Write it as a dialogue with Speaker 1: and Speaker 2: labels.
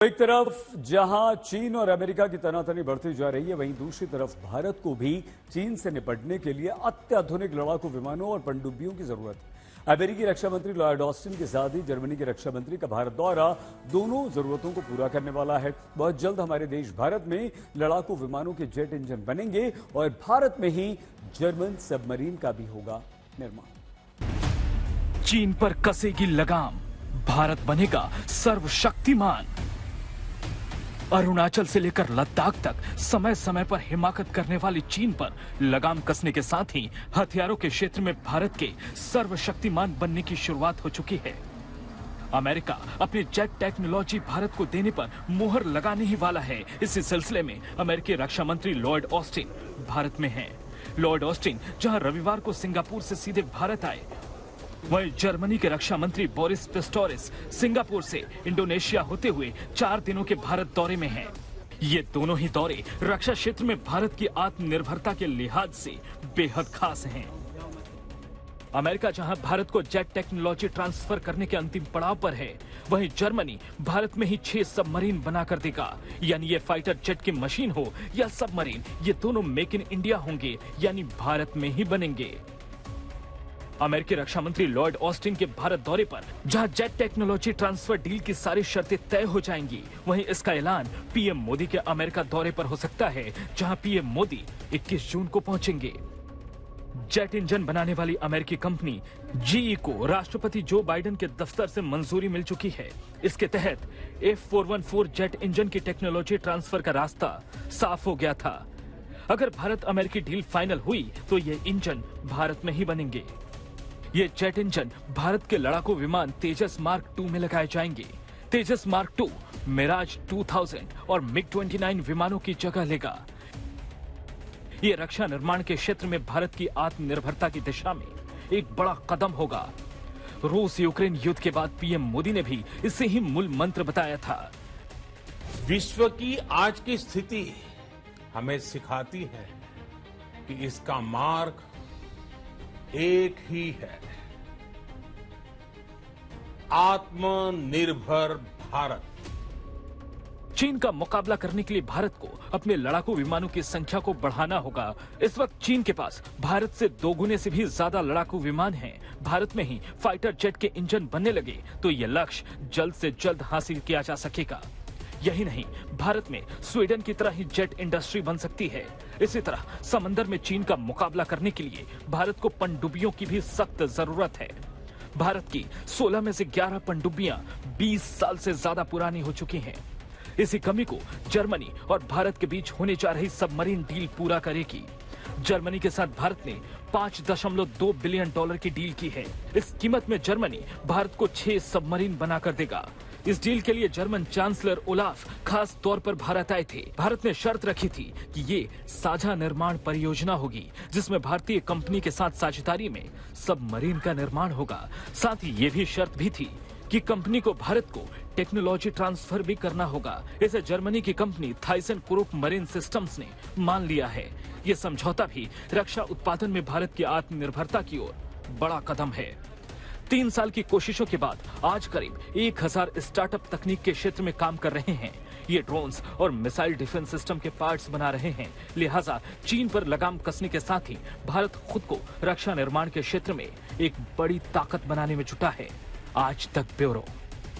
Speaker 1: एक तरफ जहां चीन और अमेरिका की तनातनी बढ़ती जा रही है, वहीं दूसरी तरफ भारत को भी चीन से निपटने के लिए अत्याधुनिक लड़ाकू विमानों और पनडुब्बियों की जरूरत है। अमेरिकी रक्षा मंत्री लॉयड ऑस्टिन के साथ ही जर्मनी के रक्षा मंत्री का भारत दौरा दोनों जरूरतों को पूरा करने वाला है। बहुत जल्द हमारे देश भारत में लड़ाकू विमानों के जेट इंजन बनेंगे और भारत में ही जर्मन सबमरीन का भी होगा निर्माण।
Speaker 2: चीन पर कसेगी लगाम, भारत बनेगा सर्वशक्तिमान। अरुणाचल से लेकर लद्दाख तक समय समय पर हिमाकत करने वाली चीन पर लगाम कसने के साथ ही हथियारों के क्षेत्र में भारत के सर्वशक्तिमान बनने की शुरुआत हो चुकी है। अमेरिका अपनी जेट टेक्नोलॉजी भारत को देने पर मुहर लगाने ही वाला है। इसी सिलसिले में अमेरिकी रक्षा मंत्री लॉयड ऑस्टिन भारत में हैं। लॉयड ऑस्टिन जहां रविवार को सिंगापुर से सीधे भारत आए, वहीं जर्मनी के रक्षा मंत्री बोरिस पिस्टोरिस सिंगापुर से इंडोनेशिया होते हुए 4 दिनों के भारत दौरे में हैं। ये दोनों ही दौरे रक्षा क्षेत्र में भारत की आत्मनिर्भरता के लिहाज से बेहद खास हैं। अमेरिका जहां भारत को जेट टेक्नोलॉजी ट्रांसफर करने के अंतिम पड़ाव पर है, वहीं जर्मनी भारत में ही 6 सबमरीन बनाकर देगा। यानी ये फाइटर जेट की मशीन हो या सबमरीन, ये दोनों मेक इन इंडिया होंगे, यानी भारत में ही बनेंगे। अमेरिकी रक्षा मंत्री लॉयड ऑस्टिन के भारत दौरे पर जहां जेट टेक्नोलॉजी ट्रांसफर डील की सारी शर्तें तय हो जाएंगी, वहीं इसका ऐलान पीएम मोदी के अमेरिका दौरे पर हो सकता है, जहां पीएम मोदी 21 जून को पहुंचेंगे। जेट इंजन बनाने वाली अमेरिकी कंपनी जीई को राष्ट्रपति जो बाइडेन के दफ्तर से मंजूरी मिल चुकी है। इसके तहत F414 जेट इंजन की टेक्नोलॉजी ट्रांसफर का रास्ता साफ हो गया था। अगर भारत अमेरिकी डील फाइनल हुई तो ये इंजन भारत में ही बनेंगे। ये जेट इंजन भारत के लड़ाकू विमान तेजस मार्क 2 में लगाए जाएंगे। तेजस मार्क 2 मिराज 2000 और MiG-29 विमानों की जगह लेगा। ये रक्षा निर्माण के क्षेत्र में भारत की आत्मनिर्भरता की दिशा में एक बड़ा कदम होगा। रूस यूक्रेन युद्ध के बाद पीएम मोदी ने भी इसे ही मूल मंत्र बताया था।
Speaker 3: विश्व की आज की स्थिति हमें सिखाती है कि इसका मार्ग एक ही है, आत्मनिर्भर भारत।
Speaker 2: चीन का मुकाबला करने के लिए भारत को अपने लड़ाकू विमानों की संख्या को बढ़ाना होगा। इस वक्त चीन के पास भारत से 2 गुने से भी ज्यादा लड़ाकू विमान हैं। भारत में ही फाइटर जेट के इंजन बनने लगे तो ये लक्ष्य जल्द से जल्द हासिल किया जा सकेगा। यही नहीं, भारत में स्वीडन की तरह ही जेट इंडस्ट्री बन सकती है। इसी तरह समंदर में चीन का मुकाबला करने के लिए भारत को पनडुब्बियों की भी सख्त जरूरत है। भारत की 16 में से 11 पनडुब्बियां 20 साल से ज्यादा पुरानी हो चुकी हैं। इसी कमी को जर्मनी और भारत के बीच होने जा रही सबमरीन डील पूरा करेगी। जर्मनी के साथ भारत ने $5.2 बिलियन की डील की है। इस कीमत में जर्मनी भारत को 6 सबमरीन बनाकर देगा। इस डील के लिए जर्मन चांसलर ओलाफ खास तौर पर भारत आए थे। भारत ने शर्त रखी थी कि ये साझा निर्माण परियोजना होगी, जिसमें भारतीय कंपनी के साथ साझेदारी में सबमरीन का निर्माण होगा। साथ ही ये भी शर्त भी थी कि कंपनी को भारत को टेक्नोलॉजी ट्रांसफर भी करना होगा। इसे जर्मनी की company Thyssen croup marine systems ने मान लिया है। ये समझौता भी रक्षा उत्पादन में भारत की आत्मनिर्भरता की ओर बड़ा कदम है। 3 साल की कोशिशों के बाद आज करीब 1000 स्टार्टअप तकनीक के क्षेत्र में काम कर रहे हैं। ये ड्रोन्स और मिसाइल डिफेंस सिस्टम के पार्ट्स बना रहे हैं। लिहाजा चीन पर लगाम कसने के साथ ही भारत खुद को रक्षा निर्माण के क्षेत्र में एक बड़ी ताकत बनाने में जुटा है। आज तक ब्यूरो।